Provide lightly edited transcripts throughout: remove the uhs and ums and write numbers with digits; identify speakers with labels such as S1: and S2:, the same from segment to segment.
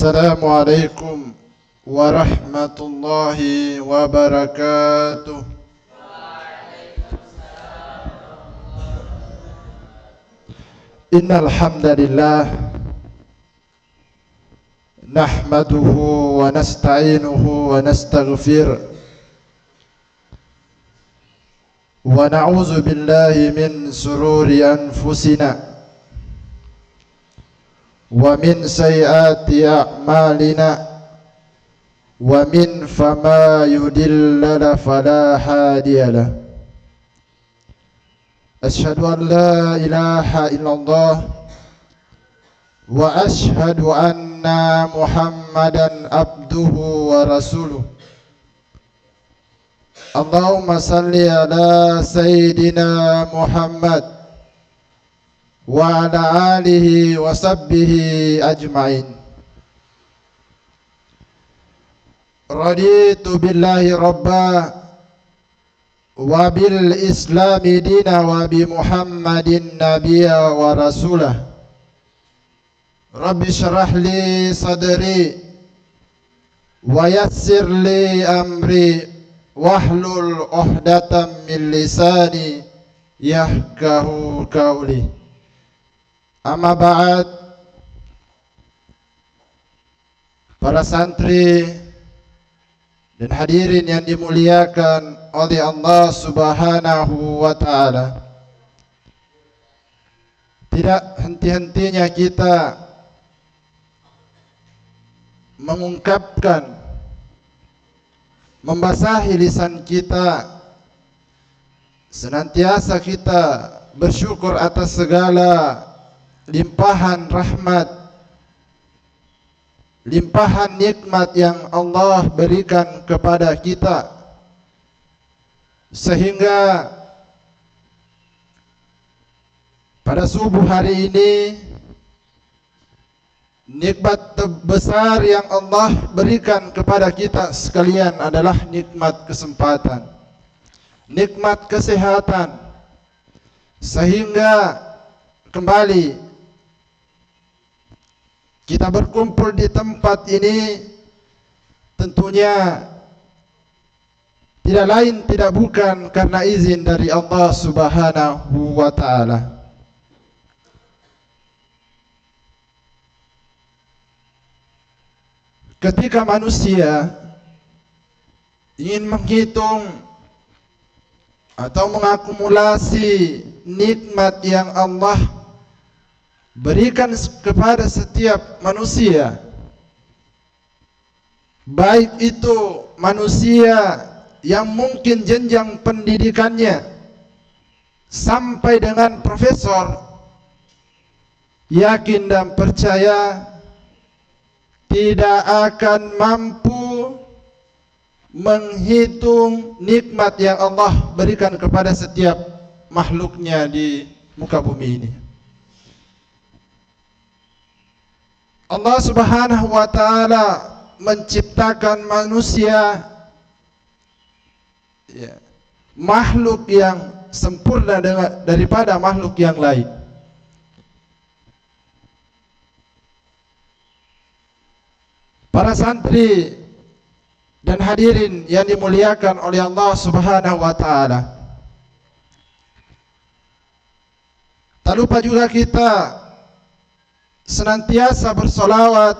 S1: Assalamualaikum warahmatullahi wabarakatuh. Innal hamdalillah nahmaduhu wa nasta'inuhu wa nastaghfir wa na'udzu billahi min sururi anfusina wa min sayyiati a'malina wa min fama yudilla fala hadiyalah. Asyhadu an la ilaha illallah wa asyhadu anna Muhammadan abduhu wa rasuluh. Allahumma salli ala sayyidina Muhammad wa ala alihi wa sahbihi ajma'in. Raditu billahi rabba wa bil islami dina wa bi Muhammadin nabiyya wa rasulah. Rabbi syrah li sadri wa yassir li amri wahlul uhdatan min lisani yafqahu qawli. Amma ba'd. Para santri dan hadirin yang dimuliakan oleh Allah Subhanahu wa ta'ala, tidak henti-hentinya kita mengungkapkan, membasahi lisan kita, senantiasa kita bersyukur atas segala limpahan rahmat, limpahan nikmat yang Allah berikan kepada kita, sehingga pada subuh hari ini nikmat terbesar yang Allah berikan kepada kita sekalian adalah nikmat kesempatan, nikmat kesehatan, sehingga kembali kita berkumpul di tempat ini tentunya tidak lain tidak bukan karena izin dari Allah Subhanahu wa ta'ala. Ketika manusia ingin menghitung atau mengakumulasi nikmat yang Allah berikan kepada setiap manusia, baik itu manusia yang mungkin jenjang pendidikannya sampai dengan profesor, yakin dan percaya tidak akan mampu menghitung nikmat yang Allah berikan kepada setiap makhluknya di muka bumi ini. Allah Subhanahu wa ta'ala menciptakan manusia, makhluk yang sempurna daripada makhluk yang lain. Para santri dan hadirin yang dimuliakan oleh Allah Subhanahu wa ta'ala, tak lupa juga kita senantiasa bersolawat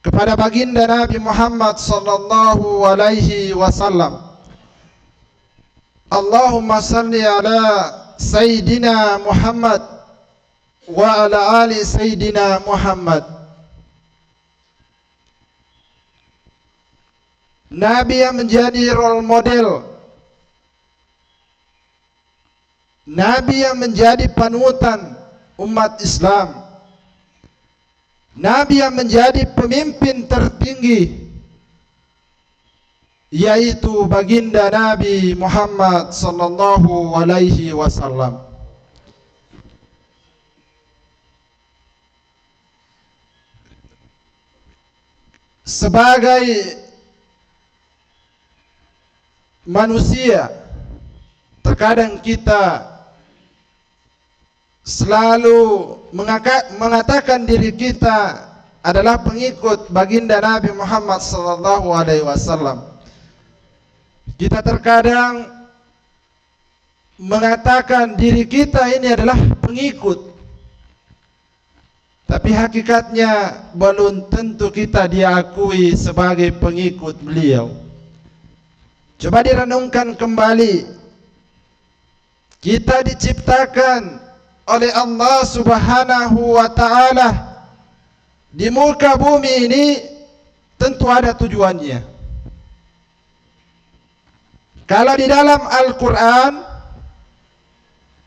S1: kepada baginda Nabi Muhammad sallallahu alaihi wasallam. Allahumma salli ala Sayyidina Muhammad wa ala ali Sayyidina Muhammad. Nabi yang menjadi role model, Nabi yang menjadi panutan umat Islam, Nabi yang menjadi pemimpin tertinggi, yaitu baginda Nabi Muhammad sallallahu alaihi wasallam. Sebagai manusia, terkadang kita selalu mengatakan diri kita adalah pengikut baginda Nabi Muhammad sallallahu alaihi wasallam. Kita terkadang mengatakan diri kita ini adalah pengikut, tapi hakikatnya belum tentu kita diakui sebagai pengikut beliau. Coba direnungkan kembali. Kita diciptakan oleh Allah Subhanahu wa ta'ala di muka bumi ini, tentu ada tujuannya. Kalau di dalam Al-Quran,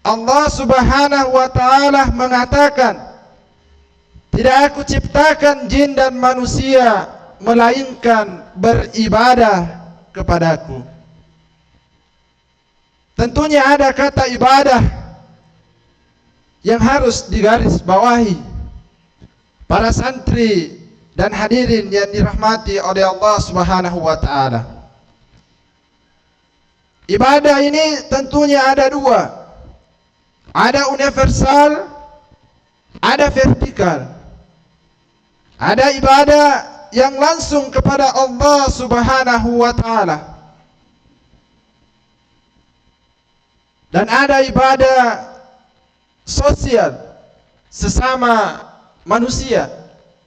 S1: Allah Subhanahu wa ta'ala mengatakan, tidak aku ciptakan jin dan manusia melainkan beribadah kepadaku. Tentunya ada kata ibadah yang harus digarisbawahi para santri dan hadirin yang dirahmati oleh Allah Subhanahu wa ta'ala. Ibadah ini tentunya ada dua. Ada universal, ada vertikal. Ada ibadah yang langsung kepada Allah Subhanahu wa ta'ala, dan ada ibadah sosial sesama manusia,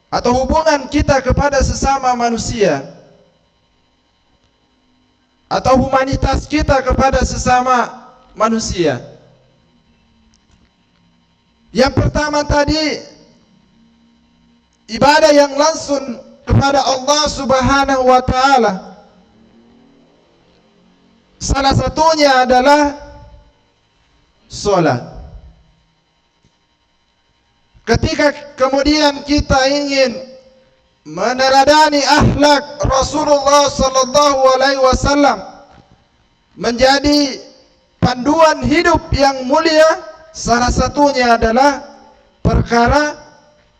S1: atau hubungan kita kepada sesama manusia, atau humanitas kita kepada sesama manusia. Yang pertama tadi, ibadah yang langsung kepada Allah Subhanahu wa ta'ala, salah satunya adalah salat. Ketika kemudian kita ingin meneladani akhlak Rasulullah sallallahu alaihi wasallam menjadi panduan hidup yang mulia, salah satunya adalah perkara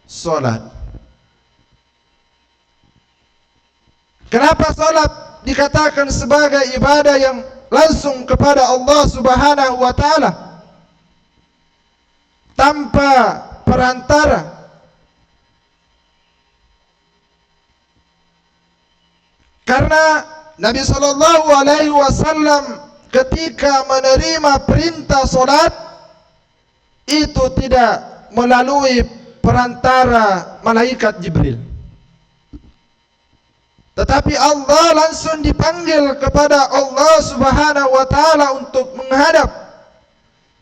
S1: salat. Kenapa salat dikatakan sebagai ibadah yang langsung kepada Allah Subhanahu wa ta'ala, tanpa perantara? Karena Nabi sallallahu alaihi wasallam ketika menerima perintah salat itu tidak melalui perantara malaikat Jibril, tetapi Allah langsung dipanggil kepada Allah Subhanahu wa ta'ala untuk menghadap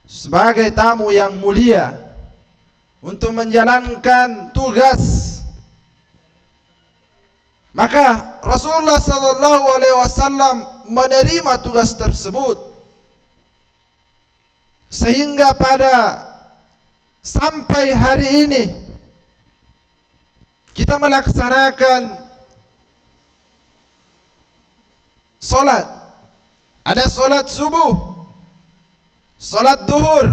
S1: sebagai tamu yang mulia untuk menjalankan tugas. Maka Rasulullah sallallahu alaihi wasallam menerima tugas tersebut, sehingga pada sampai hari ini kita melaksanakan salat. Ada salat subuh, salat duhur,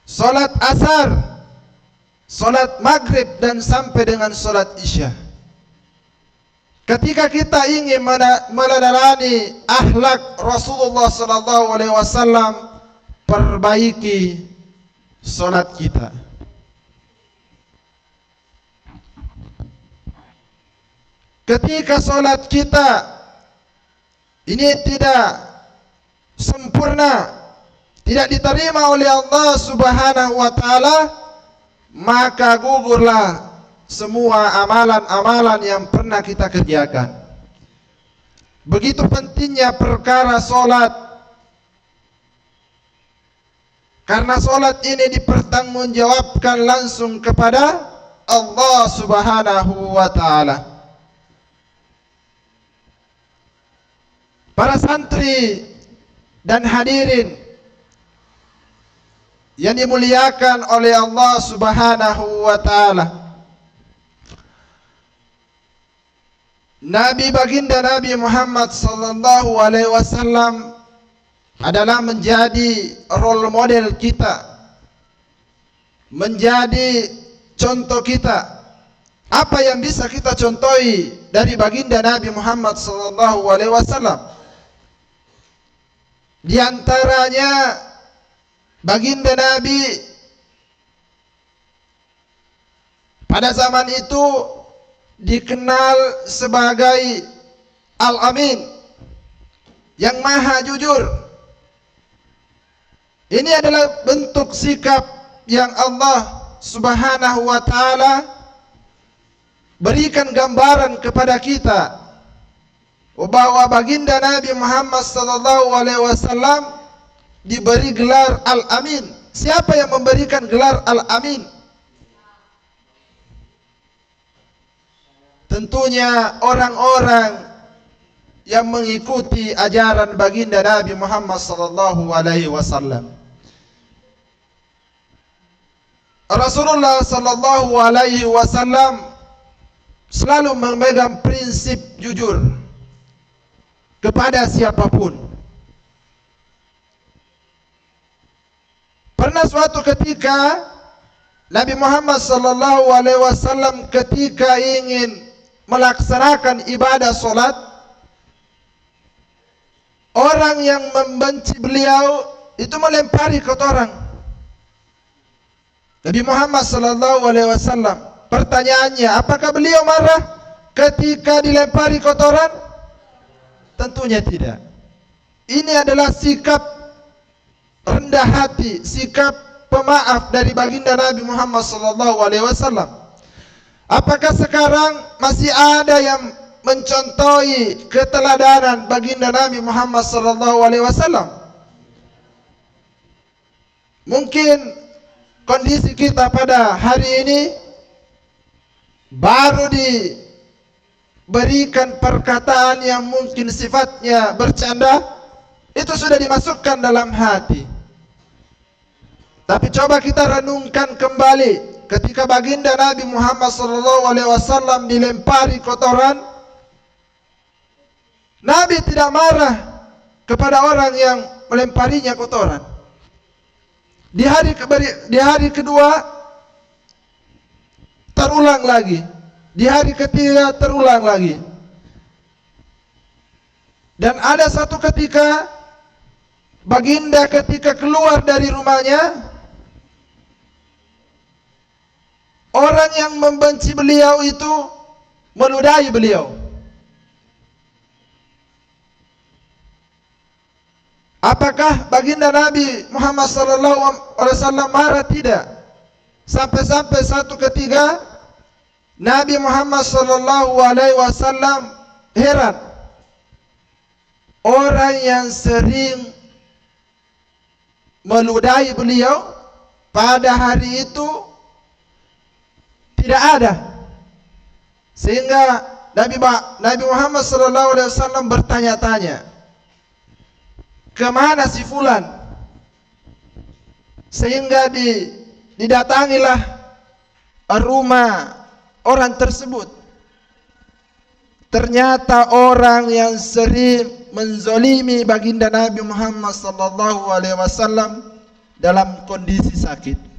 S1: salat asar, salat maghrib, dan sampai dengan salat isya. Ketika kita ingin meneladani akhlak Rasulullah sallallahu alaihi wasallam, perbaiki salat kita. Ketika salat kita ini tidak sempurna, tidak diterima oleh Allah Subhanahu wa ta'ala, maka gugurlah semua amalan-amalan yang pernah kita kerjakan. Begitu pentingnya perkara salat, karena salat ini dipertanggungjawabkan langsung kepada Allah Subhanahu wa ta'ala. Para santri dan hadirin yang dimuliakan oleh Allah Subhanahu wa ta'ala, Nabi baginda Nabi Muhammad sallallahu alaihi wasallam adalah menjadi role model kita, menjadi contoh kita. Apa yang bisa kita contohi dari baginda Nabi Muhammad sallallahu alaihi wasallam? Di antaranya baginda Nabi pada zaman itu dikenal sebagai Al-Amin, yang maha jujur. Ini adalah bentuk sikap yang Allah Subhanahu wa ta'ala berikan gambaran kepada kita bahwa baginda Nabi Muhammad sallallahu alaihi wasallam diberi gelar Al-Amin. Siapa yang memberikan gelar Al-Amin? Tentunya orang-orang yang mengikuti ajaran baginda Nabi Muhammad sallallahu alaihi wasallam. Rasulullah sallallahu alaihi wasallam selalu memegang prinsip jujur kepada siapapun. Pernah suatu ketika Nabi Muhammad sallallahu alaihi wasallam ketika ingin melaksanakan ibadah salat, orang yang membenci beliau itu melempari kotoran. Nabi Muhammad sallallahu alaihi wasallam, pertanyaannya, apakah beliau marah ketika dilempari kotoran? Tentunya tidak. Ini adalah sikap rendah hati, sikap pemaaf dari baginda Nabi Muhammad sallallahu alaihi wasallam. Apakah sekarang masih ada yang mencontohi keteladanan baginda Nabi Muhammad sallallahu alaihi wasallam? Mungkin kondisi kita pada hari ini baru diberikan perkataan yang mungkin sifatnya bercanda, itu sudah dimasukkan dalam hati. Tapi coba kita renungkan kembali ketika baginda Nabi Muhammad SAW dilempari kotoran, Nabi tidak marah kepada orang yang melemparinya kotoran. Di hari kedua terulang lagi, di hari ketiga terulang lagi. Dan ada satu ketika baginda ketika keluar dari rumahnya, orang yang membenci beliau itu meludahi beliau. Apakah baginda Nabi Muhammad SAW marah? Tidak. Sampai-sampai satu ketika Nabi Muhammad SAW heran, orang yang sering meludahi beliau pada hari itu tidak ada. Sehingga Nabi Muhammad SAW bertanya-tanya, kemana si fulan? Sehingga didatangilah rumah orang tersebut. Ternyata orang yang sering menzolimi baginda Nabi Muhammad SAW dalam kondisi sakit.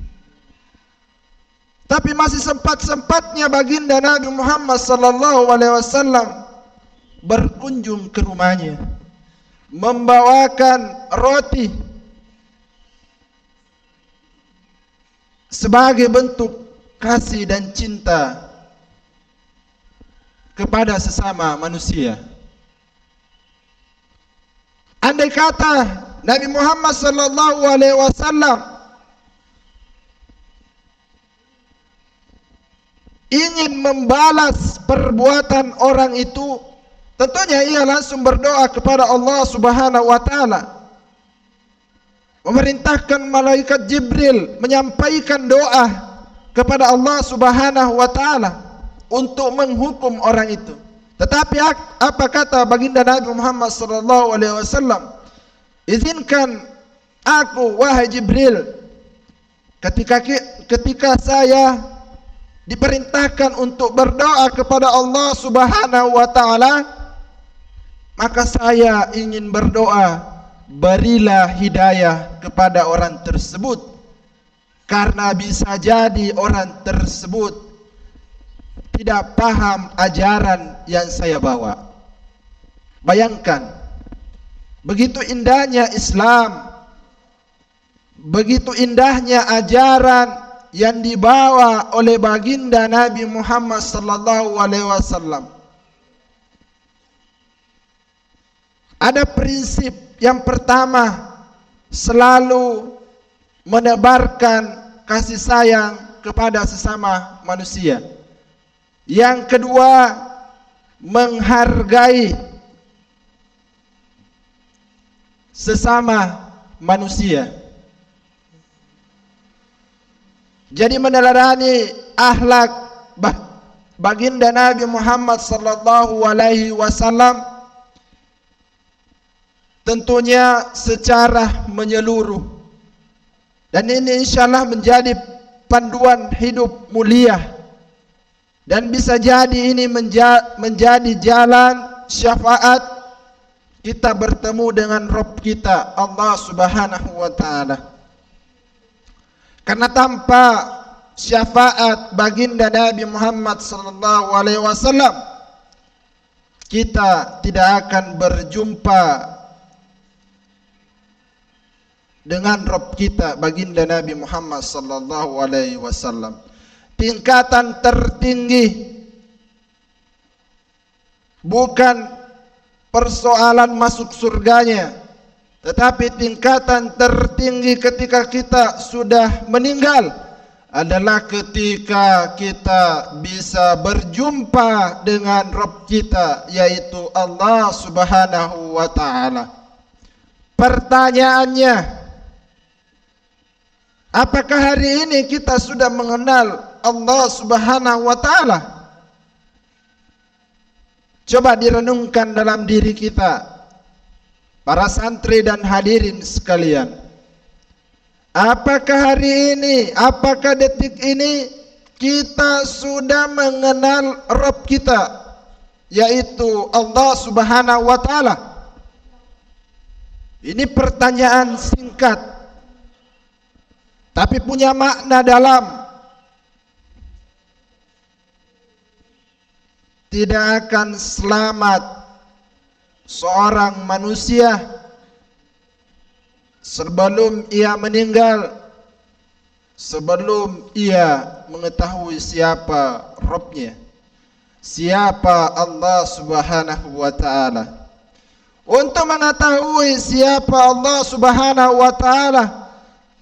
S1: Tapi masih sempat-sempatnya baginda Nabi Muhammad SAW berkunjung ke rumahnya, membawakan roti sebagai bentuk kasih dan cinta kepada sesama manusia. Andai kata Nabi Muhammad SAW ingin membalas perbuatan orang itu, tentunya ia langsung berdoa kepada Allah Subhanahu wa ta'ala, memerintahkan malaikat Jibril menyampaikan doa kepada Allah Subhanahu wa ta'ala untuk menghukum orang itu. Tetapi apa kata baginda Nabi Muhammad SAW? Izinkan aku wahai Jibril, ketika saya diperintahkan untuk berdoa kepada Allah Subhanahu wa ta'ala, maka saya ingin berdoa, berilah hidayah kepada orang tersebut, karena bisa jadi orang tersebut tidak paham ajaran yang saya bawa. Bayangkan, begitu indahnya Islam, begitu indahnya ajaran yang dibawa oleh baginda Nabi Muhammad sallallahu alaihi wasallam. Ada prinsip yang pertama, selalu menebarkan kasih sayang kepada sesama manusia. Yang kedua, menghargai sesama manusia. Jadi meneladani akhlak baginda Nabi Muhammad sallallahu alaihi wasallam tentunya secara menyeluruh. Dan ini insyaallah menjadi panduan hidup mulia. Dan bisa jadi ini menjadi jalan syafaat kita bertemu dengan Rabb kita Allah Subhanahu wa taala. Karena tanpa syafaat baginda Nabi Muhammad sallallahu alaihi wasallam kita tidak akan berjumpa dengan Rabb kita baginda Nabi Muhammad sallallahu alaihi wasallam. Tingkatan tertinggi bukan persoalan masuk surganya, tetapi tingkatan tertinggi ketika kita sudah meninggal adalah ketika kita bisa berjumpa dengan Rabb kita, yaitu Allah Subhanahu wa taala. Pertanyaannya, apakah hari ini kita sudah mengenal Allah Subhanahu wa taala? Coba direnungkan dalam diri kita, para santri dan hadirin sekalian. Apakah hari ini, apakah detik ini kita sudah mengenal Rabb kita, yaitu Allah Subhanahu wa taala? Ini pertanyaan singkat, tapi punya makna dalam. Tidak akan selamat seorang manusia sebelum ia meninggal, sebelum ia mengetahui siapa Rabb-nya, siapa Allah Subhanahu wa taala. Untuk mengetahui siapa Allah Subhanahu wa taala,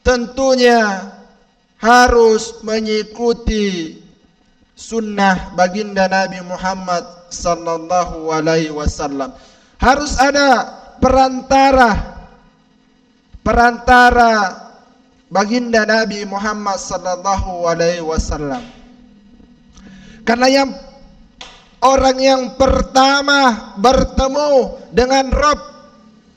S1: tentunya harus mengikuti sunnah baginda Nabi Muhammad sallallahu alaihi wasallam. Harus ada perantara baginda Nabi Muhammad sallallahu alaihi wasallam. Karena orang yang pertama bertemu dengan Rabb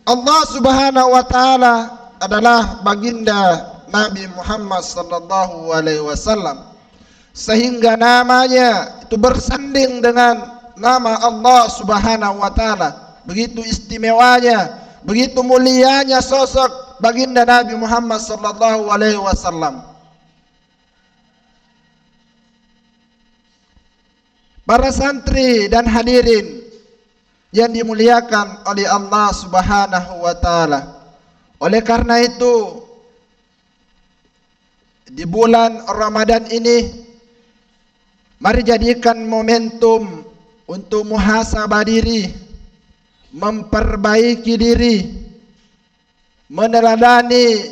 S1: Allah Subhanahu wa taala adalah baginda Nabi Muhammad sallallahu alaihi wasallam. Sehingga namanya itu bersanding dengan nama Allah Subhanahu wa taala. Begitu istimewanya, begitu mulianya sosok baginda Nabi Muhammad sallallahu alaihi wasallam. Para santri dan hadirin yang dimuliakan oleh Allah Subhanahu wa taala. Oleh karena itu, di bulan Ramadan ini, mari jadikan momentum untuk muhasabah diri, memperbaiki diri, meneladani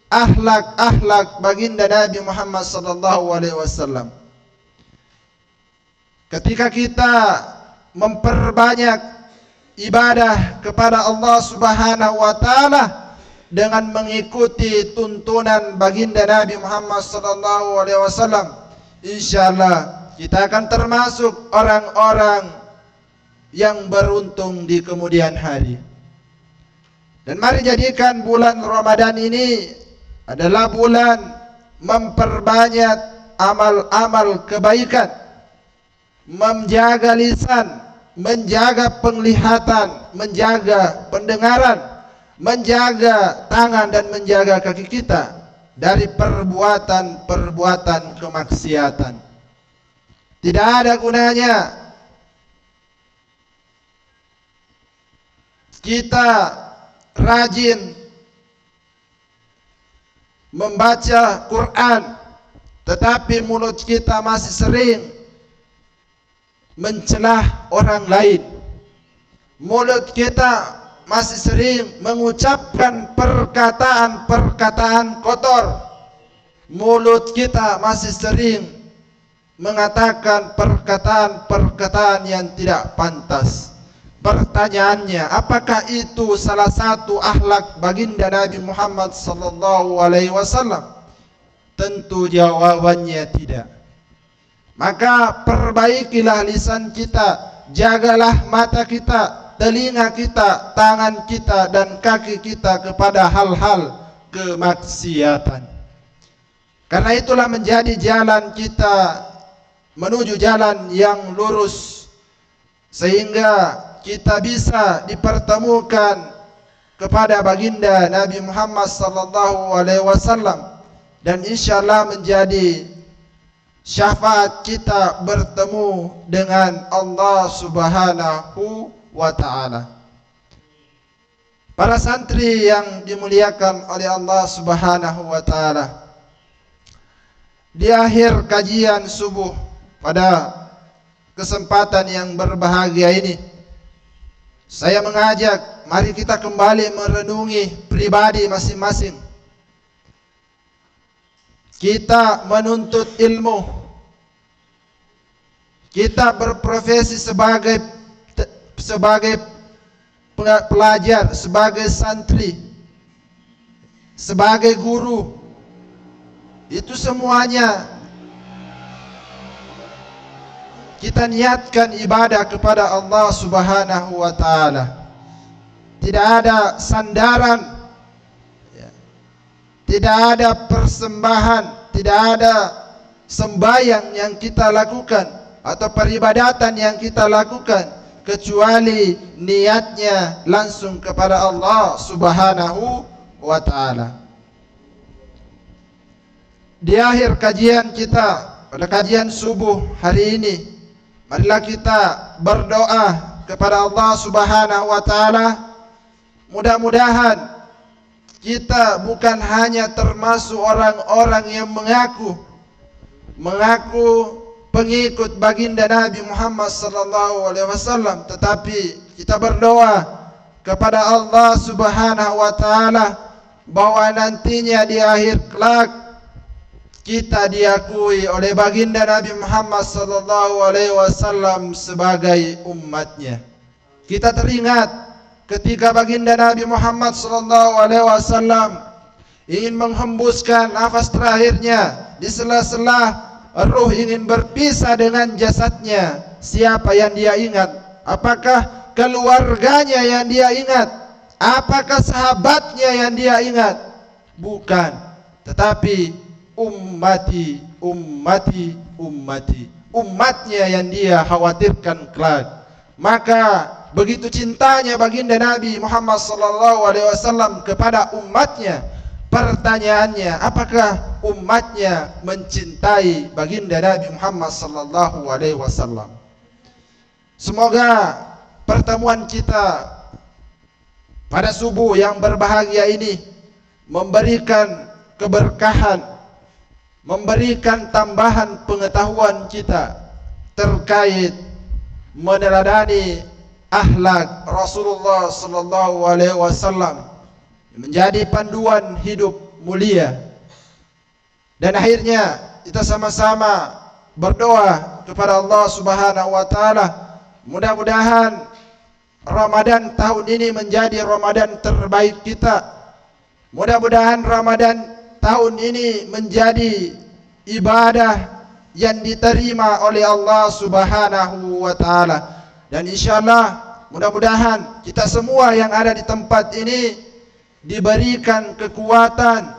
S1: akhlak-akhlak baginda Nabi Muhammad sallallahu alaihi wasallam. Ketika kita memperbanyak ibadah kepada Allah Subhanahu wa taala dengan mengikuti tuntunan baginda Nabi Muhammad sallallahu alaihi wasallam, insyaallah kita akan termasuk orang-orang yang beruntung di kemudian hari. Dan mari jadikan bulan Ramadan ini adalah bulan memperbanyak amal-amal kebaikan, menjaga lisan, menjaga penglihatan, menjaga pendengaran, menjaga tangan dan menjaga kaki kita dari perbuatan-perbuatan kemaksiatan. Tidak ada gunanya kita rajin membaca Quran, tetapi mulut kita masih sering mencelah orang lain. Mulut kita masih sering mengucapkan perkataan-perkataan kotor. Mulut kita masih sering mengatakan perkataan-perkataan yang tidak pantas. Pertanyaannya, apakah itu salah satu akhlak baginda Nabi Muhammad sallallahu alaihi wasallam? Tentu jawabannya tidak. Maka perbaikilah lisan kita, jagalah mata kita, telinga kita, tangan kita, dan kaki kita kepada hal-hal kemaksiatan. Karena itulah menjadi jalan kita menuju jalan yang lurus, sehingga kita bisa dipertemukan kepada baginda Nabi Muhammad sallallahu alaihi wasallam, dan insyaallah menjadi syafaat kita bertemu dengan Allah Subhanahu wa taala. Para santri yang dimuliakan oleh Allah Subhanahu wa taala, di akhir kajian subuh pada kesempatan yang berbahagia ini, saya mengajak, mari kita kembali merenungi pribadi masing-masing. Kita menuntut ilmu, kita berprofesi sebagai pelajar, sebagai santri, sebagai guru. Itu semuanya kita niatkan ibadah kepada Allah Subhanahu wa taala. Tidak ada sandaran, tidak ada persembahan, tidak ada sembahyang yang kita lakukan atau peribadatan yang kita lakukan kecuali niatnya langsung kepada Allah Subhanahu wa taala. Di akhir kajian kita pada kajian subuh hari ini, marilah kita berdoa kepada Allah Subhanahu wa taala. Mudah-mudahan kita bukan hanya termasuk orang-orang yang mengaku pengikut baginda Nabi Muhammad sallallahu alaihi wasallam, tetapi kita berdoa kepada Allah Subhanahu wa taala bahwa nantinya di akhir kelak kita diakui oleh baginda Nabi Muhammad sallallahu alaihi wasallam sebagai umatnya. Kita teringat ketika baginda Nabi Muhammad sallallahu alaihi wasallam ingin menghembuskan nafas terakhirnya, di sela-sela ruh ingin berpisah dengan jasadnya, siapa yang dia ingat? Apakah keluarganya yang dia ingat? Apakah sahabatnya yang dia ingat? Bukan, tetapi ummati, ummati, ummati, umatnya yang dia khawatirkan kelak. Maka begitu cintanya baginda Nabi Muhammad sallallahu alaihi wasallam kepada umatnya, pertanyaannya, apakah umatnya mencintai baginda Nabi Muhammad sallallahu alaihi wasallam? Semoga pertemuan kita pada subuh yang berbahagia ini memberikan keberkahan, memberikan tambahan pengetahuan kita terkait meneladani akhlak Rasulullah sallallahu alaihi wasallam menjadi panduan hidup mulia. Dan akhirnya kita sama-sama berdoa kepada Allah Subhanahu wa taala, mudah-mudahan Ramadan tahun ini menjadi Ramadan terbaik kita. Mudah-mudahan Ramadan tahun ini menjadi ibadah yang diterima oleh Allah Subhanahu wa taala. Dan insyaallah mudah-mudahan kita semua yang ada di tempat ini diberikan kekuatan,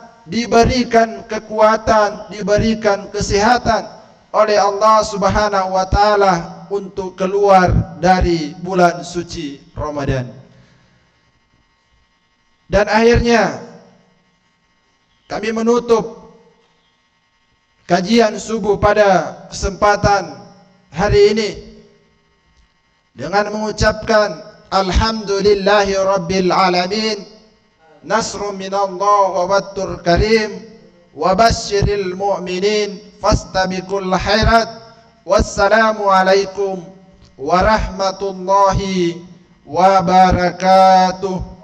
S1: diberikan kesehatan oleh Allah Subhanahu wa taala untuk keluar dari bulan suci Ramadan. Dan akhirnya kami menutup kajian subuh pada kesempatan hari ini dengan mengucapkan alhamdulillahi rabbil alamin, nasrun minallah wa battur karim, wa basyiril mu'minin fastabiqul khairat. Wassalamu alaikum warahmatullahi wabarakatuh.